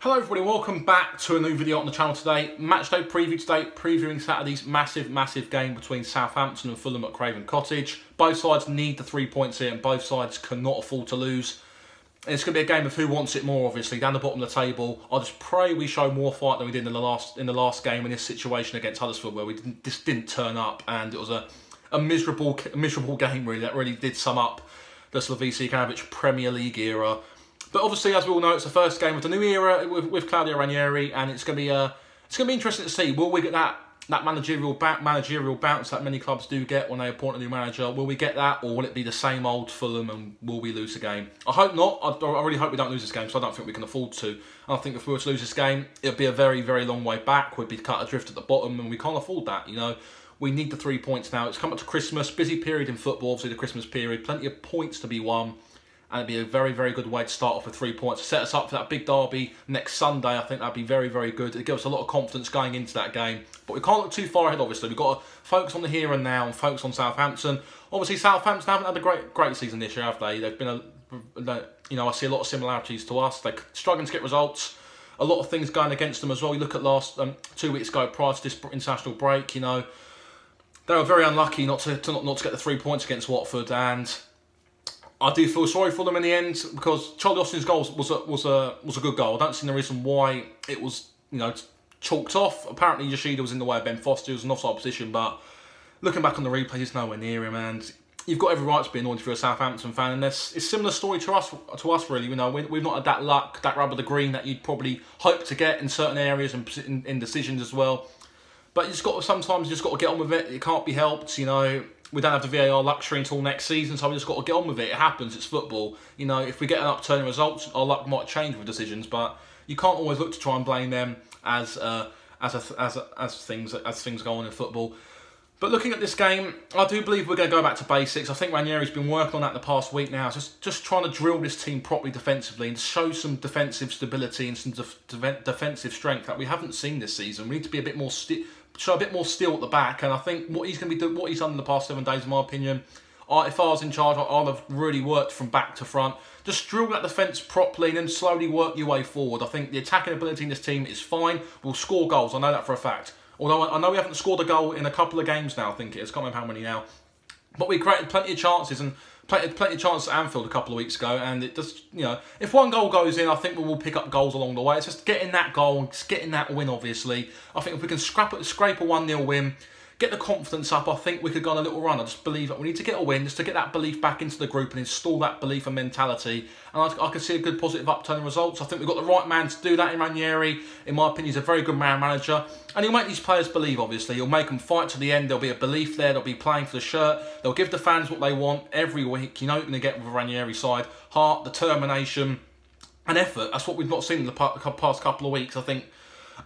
Hello everybody, welcome back to a new video on the channel today. Matchday preview today, previewing Saturday's massive game between Southampton and Fulham at Craven Cottage. Both sides need the 3 points here and both sides cannot afford to lose. And it's going to be a game of who wants it more, obviously, down the bottom of the table. I just pray we show more fight than we did in the last game in this situation against Huddersfield, where we just didn't turn up, and it was a miserable game really, that really did sum up the Slavisa Jokanovic Premier League era. But obviously, as we all know, it's the first game of the new era with Claudio Ranieri, and it's going to be interesting to see. Will we get that managerial bounce that many clubs do get when they appoint a new manager? Will we get that, or will it be the same old Fulham, and will we lose the game? I hope not. I really hope we don't lose this game, so I don't think we can afford to. And I think if we were to lose this game, it'd be a very long way back. We'd be cut adrift at the bottom, and we can't afford that. You know, we need the 3 points now. It's come up to Christmas, busy period in football. Obviously, the Christmas period, plenty of points to be won. And it'd be a very good way to start off with 3 points. To set us up for that big derby next Sunday, I think that'd be very good. It'd give us a lot of confidence going into that game. But we can't look too far ahead, obviously. We've got to focus on the here and now and focus on Southampton. Obviously, Southampton haven't had a great season this year, have they? They've been, you know, I see a lot of similarities to us. They're struggling to get results. A lot of things going against them as well. You look at last 2 weeks ago, prior to this international break, you know, they were very unlucky not to get the 3 points against Watford, and I do feel sorry for them in the end, because Charlie Austin's goal was a good goal. I don't see the reason why it was, you know, chalked off. Apparently Yoshida was in the way of Ben Foster. It was an offside position, but looking back on the replay, he's nowhere near him, and you've got every right to be annoyed if you're a Southampton fan. And it's a similar story to us really. You know, we've not had that luck, that rub of the green that you'd probably hope to get in certain areas and in decisions as well. But sometimes you just got to get on with it. It can't be helped, you know. We don't have the VAR luxury until next season, so we just got to get on with it. It happens, it's football. You know, if we get an upturn in results, our luck might change with decisions, but you can't always look to try and blame them as things go on in football. But looking at this game, I do believe we're going to go back to basics. I think Ranieri's been working on that the past week now, just trying to drill this team properly defensively and show some defensive stability and some defensive strength that we haven't seen this season. We need to be a bit more show a bit more steel at the back, and I think what he's going to be what he's done in the past 7 days, in my opinion, if I was in charge, I'd have really worked from back to front. Just drill that defence properly and then slowly work your way forward. I think the attacking ability in this team is fine. We'll score goals, I know that for a fact. Although I know we haven't scored a goal in a couple of games now, I think it is. I can't remember how many now. But we created plenty of chances, and plenty of chances at Anfield a couple of weeks ago, and it just, you know, if one goal goes in, I think we will pick up goals along the way. It's just getting that goal and just getting that win, obviously. I think if we can scrape a 1-0 win, get the confidence up, I think we could go on a little run. I just believe that we need to get a win, just to get that belief back into the group and install that belief and mentality. And I can see a good positive upturn in results. I think we've got the right man to do that in Ranieri. In my opinion, he's a very good manager. And he'll make these players believe, obviously. He'll make them fight to the end. There'll be a belief there. They'll be playing for the shirt. They'll give the fans what they want every week. You know what you're going to get with a Ranieri side. Heart, determination, and effort. That's what we've not seen in the past couple of weeks, I think.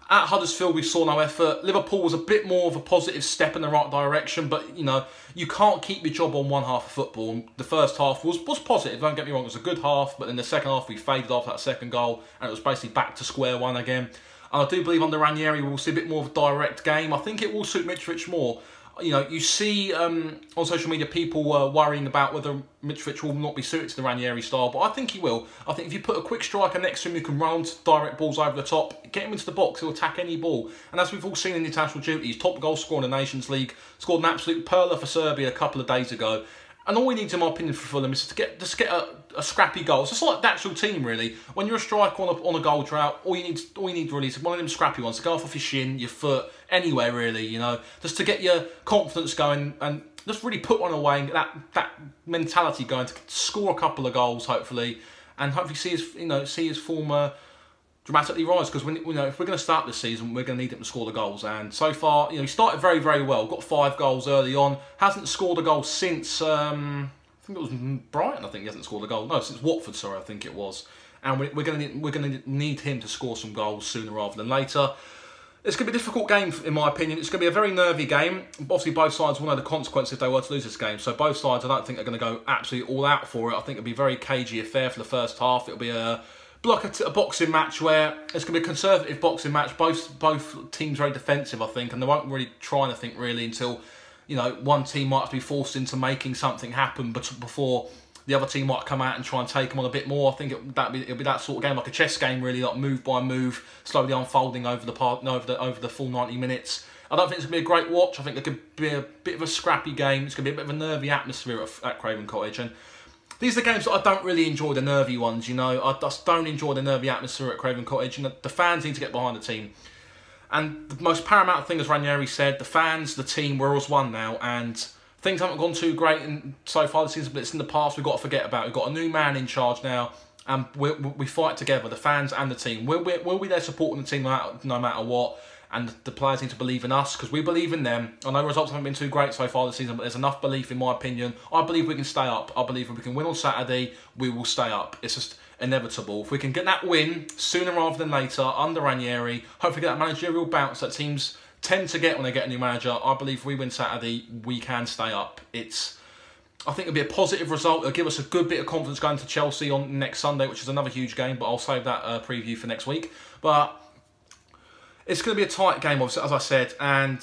At Huddersfield, we saw no effort. Liverpool was a bit more of a positive step in the right direction, but, you know, you can't keep your job on one half of football. The first half was positive, don't get me wrong, it was a good half, but in the second half, we faded off that second goal, and it was basically back to square one again. And I do believe under Ranieri, we'll see a bit more of a direct game. I think it will suit Mitrovic more. You know, you see on social media people worrying about whether Mitrovic will not be suited to the Ranieri style, but I think he will. I think if you put a quick striker next to him who can round direct balls over the top, get him into the box, he'll attack any ball. And as we've all seen in international duties, top goal scorer in the Nations League, scored an absolute perler for Serbia a couple of days ago. And all we need, in my opinion, for Fulham is to get a scrappy goal. It's just like the actual team, really. When you're a striker on a goal drought, all you need really is one of them scrappy ones to go off your shin, your foot, anywhere really, you know, just to get your confidence going and just really put one away and get that mentality going to score a couple of goals, hopefully, and hopefully see his form dramatically rise, because if we're going to start this season, we're going to need him to score the goals. And so far, you know, he started very well, got 5 goals early on, hasn't scored a goal since I think it was Brighton. I think he hasn't scored a goal. No, since Watford, sorry, I think it was. And we're going to need him to score some goals sooner rather than later. It's going to be a difficult game, in my opinion. It's going to be a very nervy game. Obviously, both sides will know the consequences if they were to lose this game. So both sides, I don't think, are going to go absolutely all out for it. I think it'll be a very cagey affair for the first half. It'll be a boxing match where it's going to be a conservative boxing match. Both teams very defensive, I think, and they won't really try anything really until, you know, one team might have to be forced into making something happen before the other team might come out and try and take them on a bit more. I think it'll be that sort of game, like a chess game, really, like move by move, slowly unfolding over the full 90 minutes. I don't think it's going to be a great watch. I think it could be a bit of a scrappy game. It's going to be a bit of a nervy atmosphere at Craven Cottage. And these are the games that I don't really enjoy, the nervy ones, you know. I just don't enjoy the nervy atmosphere at Craven Cottage. And the fans need to get behind the team. And the most paramount thing, as Ranieri said, the fans, the team, we're all one now. And things haven't gone too great so far this season, but it's in the past we've got to forget about. We've got a new man in charge now. And we fight together, the fans and the team. We'll be there supporting the team no matter what. And the players need to believe in us, because we believe in them. I know results haven't been too great so far this season, but there's enough belief, in my opinion. I believe we can stay up. I believe if we can win on Saturday, we will stay up. It's just inevitable. If we can get that win sooner rather than later under Ranieri, hopefully get that managerial bounce that teams tend to get when they get a new manager, I believe if we win Saturday, we can stay up. I think it'll be a positive result. It'll give us a good bit of confidence going to Chelsea on next Sunday, which is another huge game, but I'll save that preview for next week. But it's going to be a tight game, obviously, as I said, and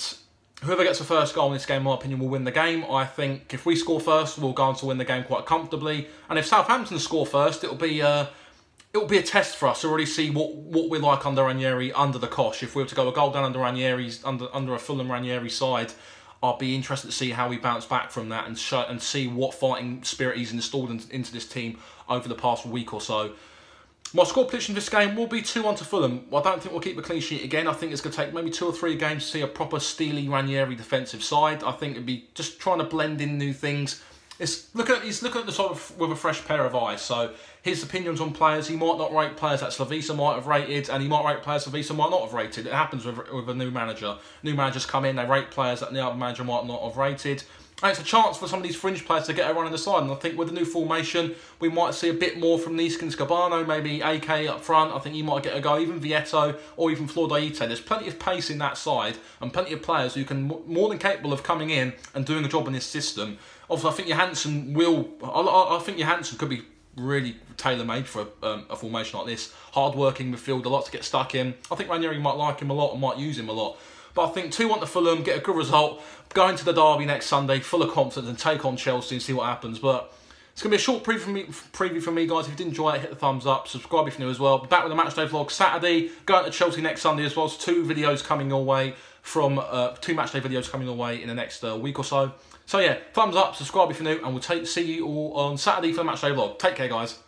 whoever gets the first goal in this game, in my opinion, will win the game. I think if we score first, we'll go on to win the game quite comfortably. And if Southampton score first, it'll be a test for us to really see what we're like under Ranieri, under the cosh. If we were to go a goal down under Ranieri's, under a Fulham Ranieri side, I'll be interested to see how we bounce back from that and see what fighting spirit he's installed into this team over the past week or so. My score prediction for this game will be 2-1 to Fulham. I don't think we'll keep a clean sheet again. I think it's going to take maybe 2 or 3 games to see a proper steely Ranieri defensive side. I think it'd be just trying to blend in new things. He's looking at the side with a fresh pair of eyes. So his opinions on players, he might not rate players that Slavisa might have rated, and he might rate players Slavisa might not have rated. It happens with a new manager. New managers come in, they rate players that the other manager might not have rated. And it's a chance for some of these fringe players to get a run in the side. And I think with the new formation, we might see a bit more from Niskins Cabano, maybe AK up front. I think he might get a go, even Vietto or even Flordaite. There's plenty of pace in that side and plenty of players who can more than capable of coming in and doing a job in this system. Obviously, I think Johansson I think Johansson could be really tailor-made for a formation like this. Hard-working midfield, a lot to get stuck in. I think Ranieri might like him a lot and might use him a lot. But I think 2-1 to Fulham, get a good result, go into the derby next Sunday full of confidence and take on Chelsea and see what happens. But it's going to be a short preview from me, guys. If you did enjoy it, hit the thumbs up, subscribe if you're new as well. Back with a matchday vlog Saturday, going to Chelsea next Sunday as well. So 2 videos coming your way from 2 matchday videos coming your way in the next week or so. So yeah, thumbs up, subscribe if you're new, and we'll see you all on Saturday for the matchday vlog. Take care, guys.